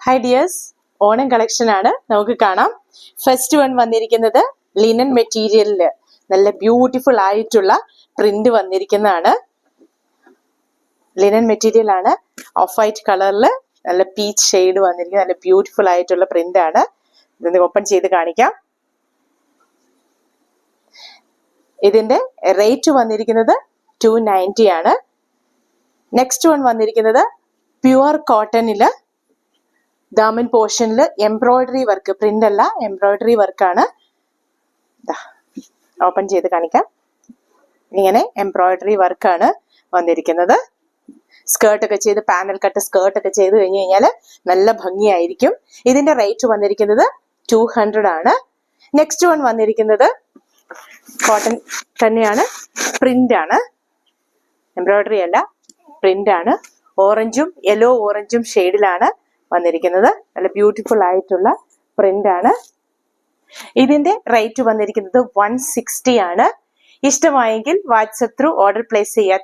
Hi dears, Onam collection ആണ്. നമുക്ക് കാണാം. ഫസ്റ്റ് വൺ വന്നിരിക്കുന്നത് ലിനൻ മെറ്റീരിയലില് നല്ല ബ്യൂട്ടിഫുൾ ആയിട്ടുള്ള പ്രിന്റ് വന്നിരിക്കുന്നതാണ്. ലിനൻ മെറ്റീരിയൽ ആണ്. ഓഫ് വൈറ്റ് കളറിൽ നല്ല പീച്ച് ഷെയ്ഡ് വന്നിരിക്കുന്ന നല്ല ബ്യൂട്ടിഫുൾ ആയിട്ടുള്ള പ്രിന്റ് ആണ്. ഇതൊന്ന് ഓപ്പൺ ചെയ്ത് കാണിക്കാം. ഇതിന്റെ റേറ്റ് വന്നിരിക്കുന്നത് 290 ആണ്. നെക്സ്റ്റ് വൺ വന്നിരിക്കുന്നത് പ്യുവർ കോട്ടണില് ദാമൻ പോർഷനിൽ എംബ്രോയിഡറി വർക്ക്, പ്രിന്റ് അല്ല എംബ്രോയിഡറി വർക്കാണ്. ഓപ്പൺ ചെയ്ത് കാണിക്കാം. ഇങ്ങനെ എംബ്രോയിഡറി വർക്കാണ് വന്നിരിക്കുന്നത്. സ്കേർട്ടൊക്കെ ചെയ്ത് പാനൽ കട്ട് സ്കേർട്ടൊക്കെ ചെയ്ത് കഴിഞ്ഞ് കഴിഞ്ഞാൽ നല്ല ഭംഗിയായിരിക്കും. ഇതിന്റെ റേറ്റ് വന്നിരിക്കുന്നത് 200 ആണ്. നെക്സ്റ്റ് വൺ വന്നിരിക്കുന്നത് കോട്ടൺ തന്നെയാണ്, പ്രിന്റ് ആണ്, എംബ്രോയിഡറി അല്ല, പ്രിന്റ് ആണ്. ഓറഞ്ചും യെല്ലോ ഓറഞ്ചും ഷെയ്ഡിലാണ് വന്നിരിക്കുന്നത്. നല്ല ബ്യൂട്ടിഫുൾ ആയിട്ടുള്ള പ്രിന്റ് ആണ്. ഇതിന്റെ റേറ്റ് വന്നിരിക്കുന്നത് 160 ആണ്. ഇഷ്ടമായെങ്കിൽ വാട്സപ്പ് ത്രൂ ഓർഡർ പ്ലേസ് ചെയ്യാം.